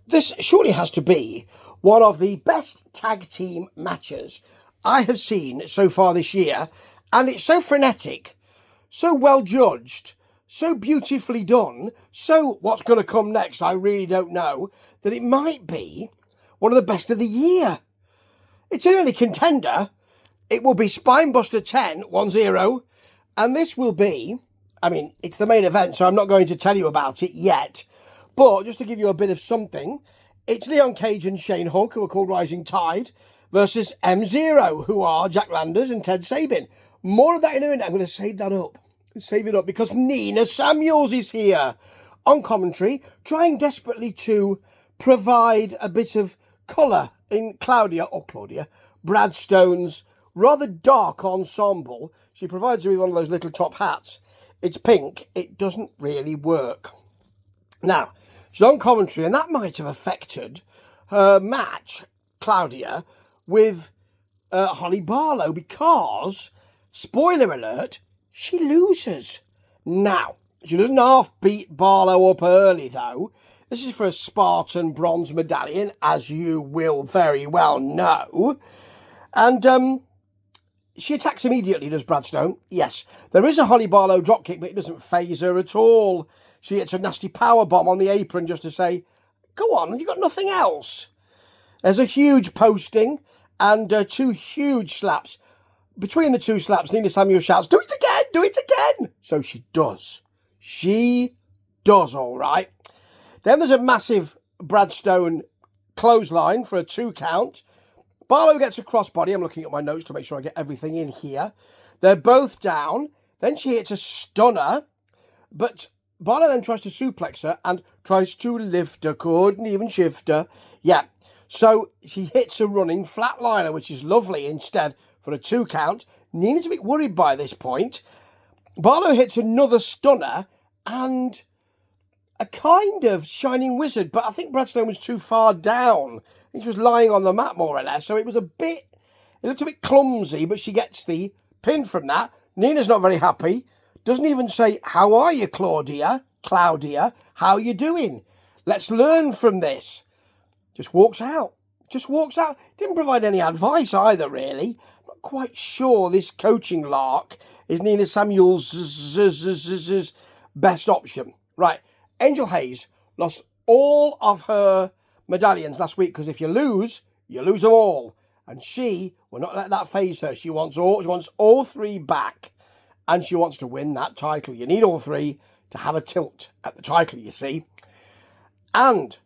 This surely has to be one of the best tag team matches I have seen so far this year, and it's so frenetic, so well judged, so beautifully done, so what's going to come next, I really don't know, that it might be one of the best of the year. It's an early contender. It will be Spinebuster 10, 1-0, and this will be, it's the main event, so I'm not going to tell you about it yet, but just to give you a bit of something, it's Leon Cage and Shane Hook, who are called Rising Tide, versus M0, who are Jack Landers and Ted Sabin. More of that in a minute. I'm going to save that up. Save it up because Nina Samuels is here on commentary, trying desperately to provide a bit of colour in Claudia Bradstone's rather dark ensemble. She provides her with one of those little top hats. It's pink. It doesn't really work. Now, she's on commentary, and that might have affected her match, Claudia, with Holly Barlow, because, spoiler alert, she loses. Now, she doesn't half beat Barlow up early, though. This is for a Spartan bronze medallion, as you will very well know. And she attacks immediately, does Bradstone? Yes. There is a Holly Barlow dropkick, but it doesn't faze her at all. She hits a nasty power bomb on the apron just to say, go on, you got nothing else. There's a huge posting and two huge slaps. Between the two slaps, Nina Samuel shouts, do it again, do it again. So she does. She does, all right. Then there's a massive Bradstone clothesline for a 2 count. Barlow gets a crossbody. I'm looking at my notes to make sure I get everything in here. They're both down. Then she hits a stunner, but Barlow then tries to suplex her and tries to lift her, couldn't even shift her. Yeah, so she hits a running flatliner, which is lovely instead for a 2 count. Nina's a bit worried by this point. Barlow hits another stunner and a kind of shining wizard, but I think Bradstone was too far down. I think she was lying on the mat more or less, so it looked a bit clumsy, but she gets the pin from that. Nina's not very happy. Doesn't even say, how are you, Claudia? How you doing? Let's learn from this. Just walks out. Didn't provide any advice either, really. I'm not quite sure this coaching lark is Nina Samuel's best option. Right, Angel Hayes lost all of her medallions last week because if you lose them all. And she will not let that faze her. She wants all 3 back. And she wants to win that title. You need all 3 to have a tilt at the title, you see. And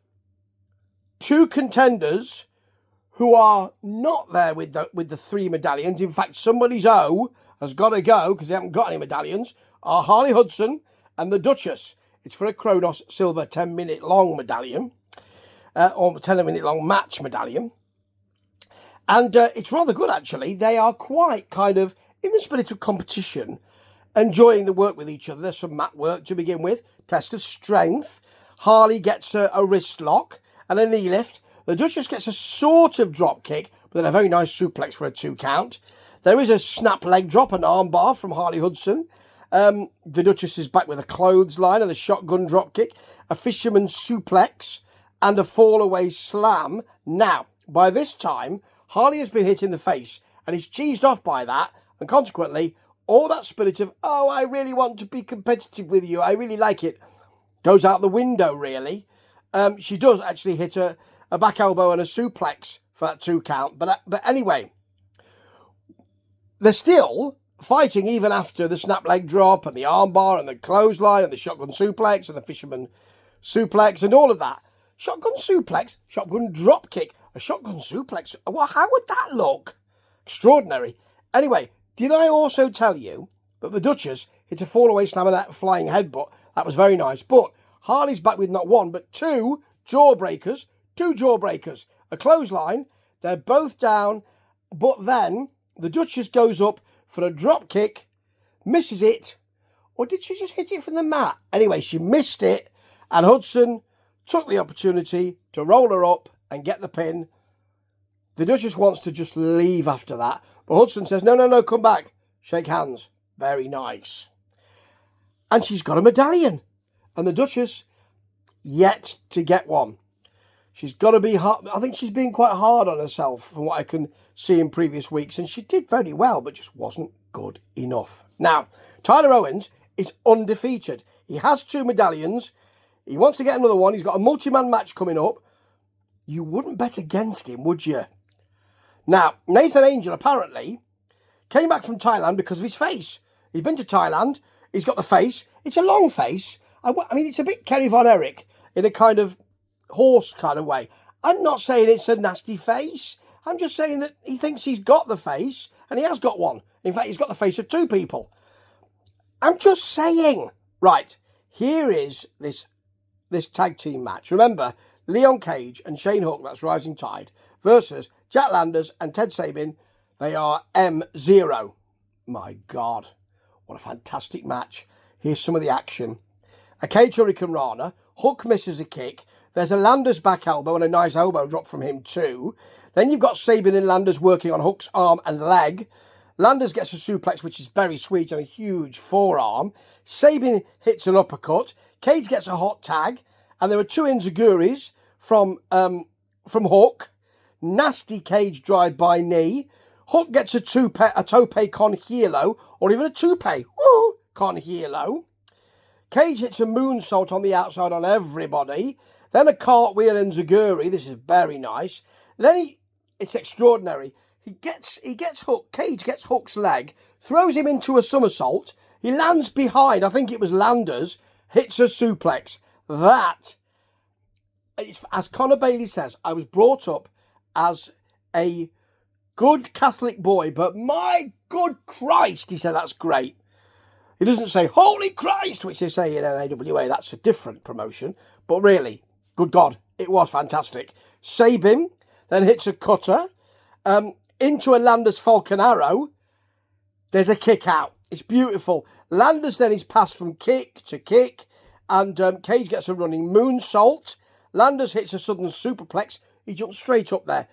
2 contenders who are not there with the 3 medallions. In fact, somebody's has got to go because they haven't got any medallions. Are Harley Hudson and the Duchess. It's for a Kronos Silver 10-minute long medallion. Or 10-minute long match medallion. And it's rather good, actually. They are quite kind of, in the spirit of competition, enjoying the work with each other. There's some mat work to begin with. Test of strength. Harley gets a wrist lock and a knee lift. The Duchess gets a sort of drop kick, but then a very nice suplex for a 2 count. There is a snap leg drop, an arm bar from Harley Hudson. The Duchess is back with a clothesline and a shotgun drop kick, a fisherman suplex, and a fall away slam. Now, by this time, Harley has been hit in the face and is cheesed off by that, and consequently, all that spirit of, oh, I really want to be competitive with you, I really like it, goes out the window, really. She does actually hit a back elbow and a suplex for that 2 count. But anyway, they're still fighting even after the snap leg drop and the armbar and the clothesline and the shotgun suplex and the fisherman suplex and all of that. Shotgun suplex, shotgun drop kick, a shotgun suplex. Well, how would that look? Extraordinary. Anyway, did I also tell you that the Duchess hit a fall-away slam and that flying headbutt? That was very nice. But Harley's back with not 1, but 2 jawbreakers. 2 jawbreakers. A clothesline. They're both down. But then the Duchess goes up for a drop kick, misses it. Or did she just hit it from the mat? Anyway, she missed it. And Hudson took the opportunity to roll her up and get the pin. The Duchess wants to just leave after that. But Hudson says, no, come back. Shake hands. Very nice. And she's got a medallion. And the Duchess, yet to get one. She's got to be hard. I think she's been quite hard on herself from what I can see in previous weeks. And she did very well, but just wasn't good enough. Now, Tyler Owens is undefeated. He has 2 medallions. He wants to get another one. He's got a multi-man match coming up. You wouldn't bet against him, would you? Now, Nathan Angel apparently came back from Thailand because of his face. He's been to Thailand. He's got the face. It's a long face. I mean, it's a bit Kerry Von Erich in a kind of horse kind of way. I'm not saying it's a nasty face. I'm just saying that he thinks he's got the face, and he has got one. In fact, he's got the face of 2 people. I'm just saying. Right, here is this tag team match. Remember, Leon Cage and Shane Hook, that's Rising Tide, versus Jack Landers and Ted Sabin. They are M0. My God, what a fantastic match. Here's some of the action. A Cage Hurricane Rana. Hook misses a kick. There's a Landers back elbow and a nice elbow drop from him too. Then you've got Sabin and Landers working on Hook's arm and leg. Landers gets a suplex, which is very sweet, and a huge forearm. Sabin hits an uppercut. Cage gets a hot tag. And there are 2 enziguris from Hook. Nasty Cage drive-by knee. Hook gets a tope con hilo, or even a tope. Woo! Con hilo. Cage hits a moonsault on the outside on everybody. Then a cartwheel enziguri. This is very nice. Then it's extraordinary. He gets Hook. Cage gets Hook's leg, throws him into a somersault. He lands behind. I think it was Landers. Hits a suplex. That, as Conor Bailey says, I was brought up as a good Catholic boy, but my good Christ, he said, that's great. He doesn't say, Holy Christ, which they say in NAWA. That's a different promotion. But really, good God, it was fantastic. Sabin then hits a cutter into a Landers Falcon Arrow. There's a kick out. It's beautiful. Landers then is passed from kick to kick, and Cage gets a running moonsault. Landers hits a sudden superplex. He jumps straight up there,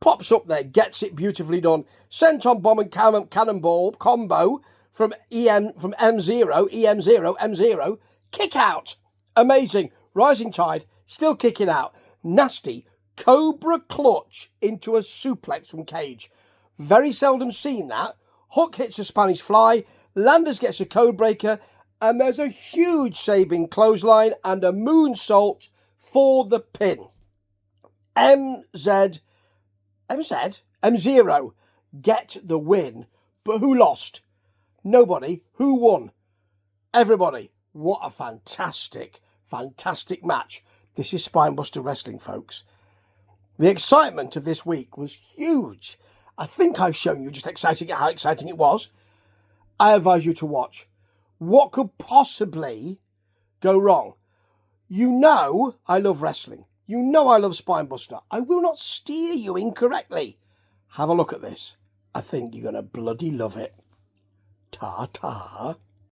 pops up there, gets it beautifully done. Senton bomb and cannonball combo from M0, kick out. Amazing. Rising Tide, still kicking out. Nasty Cobra clutch into a suplex from Cage. Very seldom seen that. Hook hits a Spanish fly. Landers gets a code breaker. And there's a huge Sabin clothesline and a moonsault for the pin. M0 get the win. But who lost? Nobody. Who won? Everybody. What a fantastic, fantastic match. This is Spinebuster Wrestling, folks. The excitement of this week was huge. I think I've shown you just how exciting it was. I advise you to watch. What could possibly go wrong? You know I love wrestling. You know I love Spinebuster. I will not steer you incorrectly. Have a look at this. I think you're going to bloody love it. Ta-ta.